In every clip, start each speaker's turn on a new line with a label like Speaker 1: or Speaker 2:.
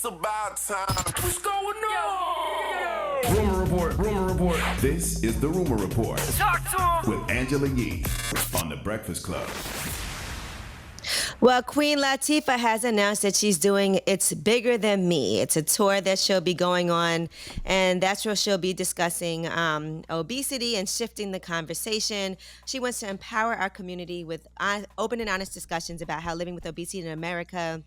Speaker 1: It's about time. What's going on?
Speaker 2: Rumor Report, Rumor Report. This is the Rumor Report.
Speaker 1: Talk to him.
Speaker 2: With Angela Yee on The Breakfast Club.
Speaker 3: Well, Queen Latifah has announced that she's doing It's Bigger Than Me. It's a tour that she'll be going on, and that's where she'll be discussing obesity and shifting the conversation. She wants to empower our community with open and honest discussions about how living with obesity in America,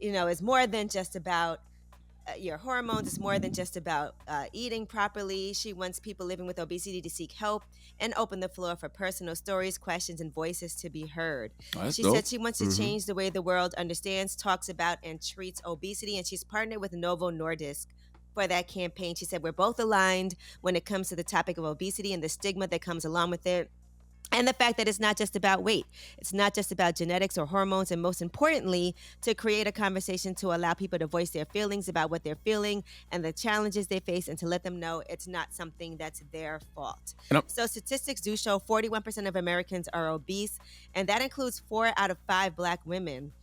Speaker 3: is more than just about your hormones. It's more than just about eating properly. She wants people living with obesity to seek help and open the floor for personal stories, questions, and voices to be heard. She said she wants to change the way the world understands, talks about, and treats obesity, and she's partnered with Novo Nordisk for that campaign. She said, we're both aligned when it comes to the topic of obesity and the stigma that comes along with it. And the fact that it's not just about weight. It's not just about genetics or hormones. And most importantly, to create a conversation to allow people to voice their feelings about what they're feeling and the challenges they face, and to let them know it's not something that's their fault. So statistics do show 41% of Americans are obese, and that includes 4 out of 5 Black women.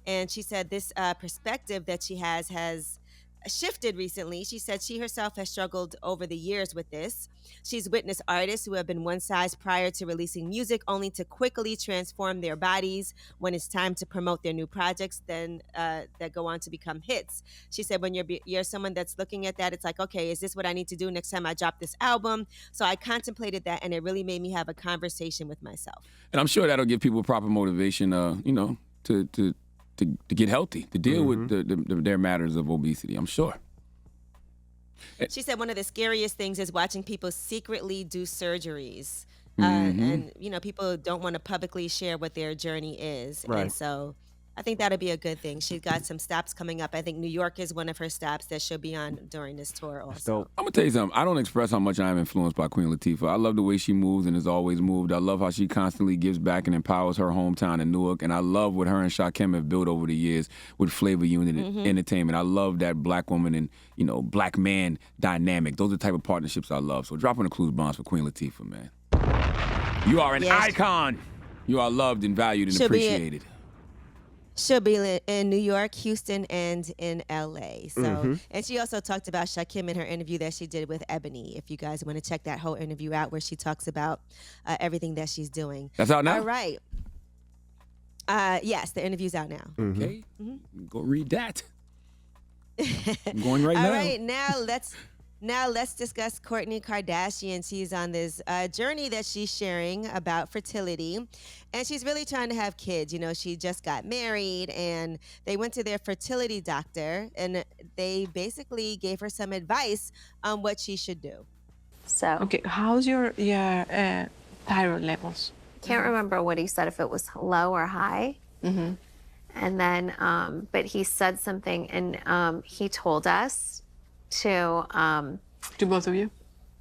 Speaker 3: And she said this perspective that she has shifted recently. She said she herself has struggled over the years with this. She's witnessed artists who have been one size prior to releasing music, only to quickly transform their bodies when it's time to promote their new projects, then that go on to become hits. She said when you're someone that's looking at that, it's like, okay, is this what I need to do next time I drop this album? So I contemplated that, and it really made me have a conversation with myself.
Speaker 4: And I'm sure that'll give people proper motivation, to get healthy, to deal with their matters of obesity, I'm sure.
Speaker 3: She said one of the scariest things is watching people secretly do surgeries. And, people don't want to publicly share what their journey is.
Speaker 5: Right.
Speaker 3: And so I think that'll be a good thing. She's got some stops coming up. I think New York is one of her stops that she'll be on during this tour also.
Speaker 4: I'm going to tell you something. I don't express how much I am influenced by Queen Latifah. I love the way she moves and has always moved. I love how she constantly gives back and empowers her hometown in Newark. And I love what her and Shakim have built over the years with Flavor Unit Entertainment. I love that Black woman and, Black man dynamic. Those are the type of partnerships I love. So dropping the clues bonds for Queen Latifah, man. You are an icon. You are loved and valued and appreciated.
Speaker 3: She'll be in New York, Houston, and in L.A. So, and she also talked about Shakim in her interview that she did with Ebony. If you guys want to check that whole interview out, where she talks about everything that she's doing.
Speaker 4: That's out now?
Speaker 3: All right. Yes, the interview's out now.
Speaker 4: Okay. Go read that. I'm going right now.
Speaker 3: All right, now let's discuss Kourtney Kardashian. She's on this journey that she's sharing about fertility, and she's really trying to have kids. She just got married, and they went to their fertility doctor, and they basically gave her some advice on what she should do.
Speaker 6: So,
Speaker 7: okay, how's your thyroid levels?
Speaker 6: Can't remember what he said, if it was low or high. And then, but he said something, and he told us to
Speaker 7: both of you?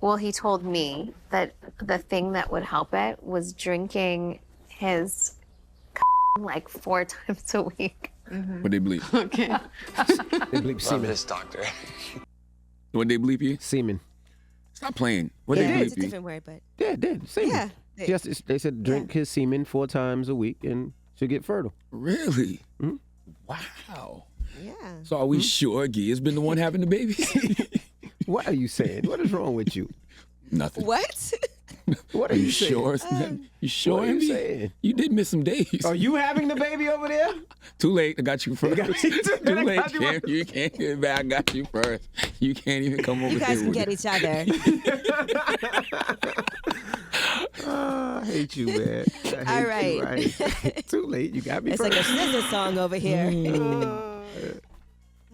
Speaker 6: Well, he told me that the thing that would help it was drinking his like 4 times a week.
Speaker 4: What they bleep?
Speaker 7: Okay.
Speaker 5: They bleep semen.
Speaker 1: This doctor.
Speaker 4: What they bleep you?
Speaker 5: Semen.
Speaker 4: Stop playing. What they bleep
Speaker 3: It's a
Speaker 4: you?
Speaker 3: different word, but
Speaker 5: Yeah, it did. Semen.
Speaker 3: yeah.
Speaker 5: They said drink his semen 4 times a week and she'll get fertile.
Speaker 4: Really? Wow.
Speaker 3: Yeah.
Speaker 4: So are we sure Gia's been the one having the babies?
Speaker 5: What are you saying? What is wrong with you?
Speaker 4: Nothing.
Speaker 3: What?
Speaker 5: What are you saying?
Speaker 4: Sure? You sure?
Speaker 5: What are you
Speaker 4: Envy?
Speaker 5: saying?
Speaker 4: You did miss some days.
Speaker 5: Are you having the baby over there?
Speaker 4: Too late. I got you first. Too late,
Speaker 5: got you
Speaker 4: Cam.
Speaker 5: first.
Speaker 4: You can't get back. I got you first. You can't even come over
Speaker 3: You
Speaker 4: here.
Speaker 3: guys can
Speaker 4: with
Speaker 3: get
Speaker 4: it.
Speaker 3: each other.
Speaker 5: I hate you, man. I hate
Speaker 3: All
Speaker 5: you,
Speaker 3: right.
Speaker 5: Too late. You got me
Speaker 3: It's
Speaker 5: first.
Speaker 3: like a scissor song over here.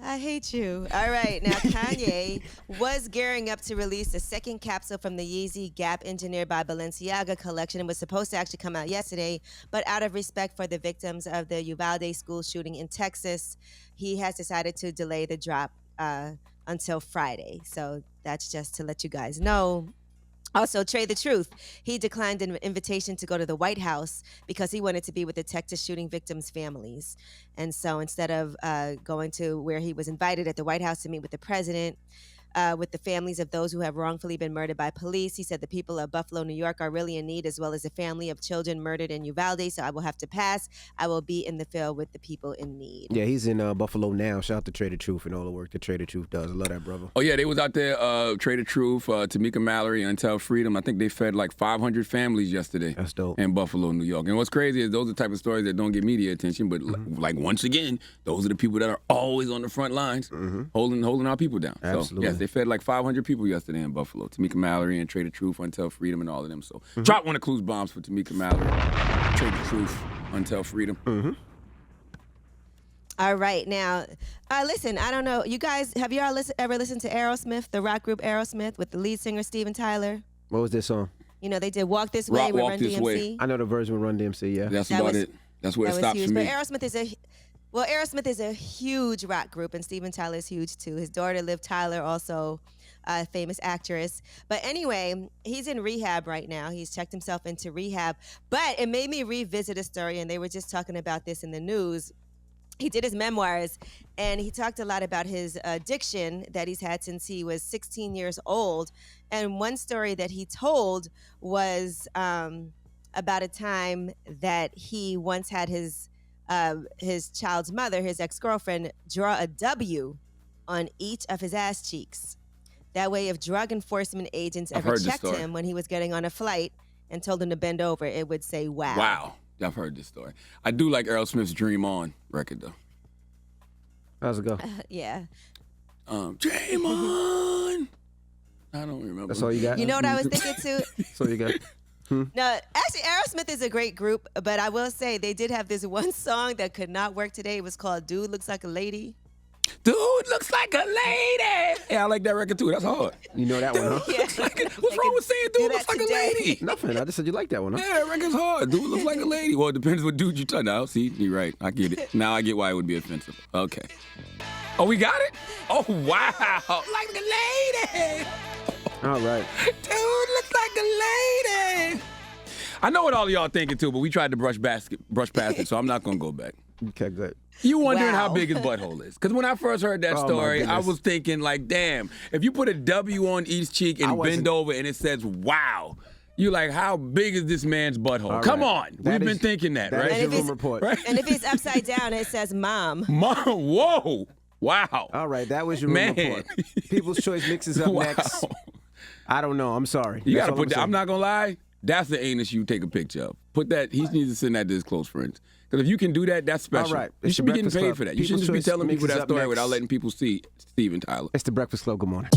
Speaker 3: I hate you. All right. Now, Kanye was gearing up to release the second capsule from the Yeezy Gap Engineered by Balenciaga collection. It was supposed to actually come out yesterday, but out of respect for the victims of the Uvalde school shooting in Texas, he has decided to delay the drop until Friday. So that's just to let you guys know. Also, Trey the Truth, he declined an invitation to go to the White House because he wanted to be with the Texas shooting victims' families. And so instead of going to where he was invited at the White House to meet with the president, with the families of those who have wrongfully been murdered by police. He said the people of Buffalo, New York are really in need, as well as the family of children murdered in Uvalde. So I will have to pass. I will be in the field with the people in need.
Speaker 5: Yeah, he's in Buffalo now. Shout out to Trader Truth and all the work that Trader Truth does. I love that brother.
Speaker 4: Oh, yeah, they was out there, Trader Truth, Tamika Mallory, Until Freedom. I think they fed like 500 families yesterday.
Speaker 5: That's dope.
Speaker 4: In Buffalo, New York. And what's crazy is those are the type of stories that don't get media attention, but like once again, those are the people that are always on the front lines holding our people down.
Speaker 5: Absolutely.
Speaker 4: So, yes, they fed like 500 people yesterday in Buffalo. Tamika Mallory and Trader Truth, Until Freedom, and all of them. So drop one of Clues bombs for Tamika Mallory, Trader Truth, Until Freedom.
Speaker 3: All right, now, listen, I don't know. You guys, have you all ever listened to Aerosmith, the rock group Aerosmith, with the lead singer Steven Tyler?
Speaker 5: What was this song?
Speaker 3: You know, they did Walk This Way with
Speaker 4: Walk
Speaker 3: Run
Speaker 4: This
Speaker 3: DMC.
Speaker 4: Way.
Speaker 5: I know the version with Run DMC, yeah.
Speaker 4: That's
Speaker 3: That
Speaker 4: about
Speaker 3: was-
Speaker 4: it. That's where it
Speaker 3: That was
Speaker 4: stops
Speaker 3: huge.
Speaker 4: for me.
Speaker 3: But Aerosmith is a huge rock group, and Steven Tyler is huge too. His daughter, Liv Tyler, also a famous actress. But anyway, he's in rehab right now. He's checked himself into rehab. But it made me revisit a story, and they were just talking about this in the news. He did his memoirs, and he talked a lot about his addiction that he's had since he was 16 years old. And one story that he told was about a time that he once had his child's mother, his ex-girlfriend, draw a W on each of his ass cheeks. That way, if drug enforcement agents
Speaker 4: I've
Speaker 3: ever
Speaker 4: heard this
Speaker 3: checked
Speaker 4: story.
Speaker 3: him when he was getting on a flight and told him to bend over, it would say, wow.
Speaker 4: Wow. I've heard this story. I do like Aerosmith's Dream On record, though.
Speaker 5: How's it go?
Speaker 3: Yeah.
Speaker 4: Dream On. I don't remember.
Speaker 5: That's all you got?
Speaker 3: You know what I was thinking too?
Speaker 5: That's all you got?
Speaker 3: No, actually, Aerosmith is a great group, but I will say they did have this one song that could not work today. It was called "Dude Looks Like a Lady."
Speaker 4: Dude looks like a lady. Yeah, I like that record, too. That's hard.
Speaker 5: You know that one, huh?
Speaker 3: Yeah.
Speaker 4: What's wrong with saying
Speaker 3: do
Speaker 4: dude
Speaker 3: that
Speaker 4: looks like a
Speaker 3: today.
Speaker 4: lady?
Speaker 5: Nothing. I just said you like that one, huh?
Speaker 4: Yeah, that record's hard. Dude looks like a lady. Well, it depends what dude you're talking about. See, you're right. I get it. Now I get why it would be offensive. Okay. Oh, we got it? Oh, wow. Like a lady.
Speaker 5: All right.
Speaker 4: Dude looks like a lady. I know what all of y'all thinking, too, but we tried to brush past it, so I'm not going to go back.
Speaker 5: Okay, good.
Speaker 4: You wondering how
Speaker 3: Wow.
Speaker 4: big his butthole is. Because when I first heard that
Speaker 5: Oh, my
Speaker 4: story, I
Speaker 5: goodness.
Speaker 4: was thinking, like, damn, if you put a W on each cheek and
Speaker 5: wasn't-
Speaker 4: bend over and it says, wow, you're like, how big is this man's butthole?
Speaker 5: All
Speaker 4: Come
Speaker 5: right.
Speaker 4: on.
Speaker 5: That
Speaker 4: We've been
Speaker 5: is-
Speaker 4: thinking that,
Speaker 5: That
Speaker 4: right?
Speaker 5: is
Speaker 3: And
Speaker 5: your
Speaker 3: if
Speaker 5: room
Speaker 3: it's-
Speaker 5: report.
Speaker 4: Right?
Speaker 3: And if it's upside down, it says "Mom."
Speaker 4: Mom, whoa. Wow.
Speaker 5: All right, that was your room
Speaker 4: Man.
Speaker 5: report. People's Choice mixes up
Speaker 4: Wow.
Speaker 5: next. I don't know. I'm sorry.
Speaker 4: You
Speaker 5: That's
Speaker 4: got to
Speaker 5: all
Speaker 4: put that.
Speaker 5: saying.
Speaker 4: I'm not going to lie. That's the anus you take a picture of. Put that. He needs to send that to his close friends. Because if you can do that, that's special.
Speaker 5: All right.
Speaker 4: You
Speaker 5: It's
Speaker 4: should
Speaker 5: the
Speaker 4: be getting
Speaker 5: Breakfast
Speaker 4: paid
Speaker 5: Club.
Speaker 4: for that. You shouldn't
Speaker 5: People's
Speaker 4: just be
Speaker 5: Choice
Speaker 4: telling people
Speaker 5: mixes
Speaker 4: that
Speaker 5: up
Speaker 4: story
Speaker 5: next.
Speaker 4: without letting people see Steven Tyler.
Speaker 5: It's the Breakfast Club. Good morning.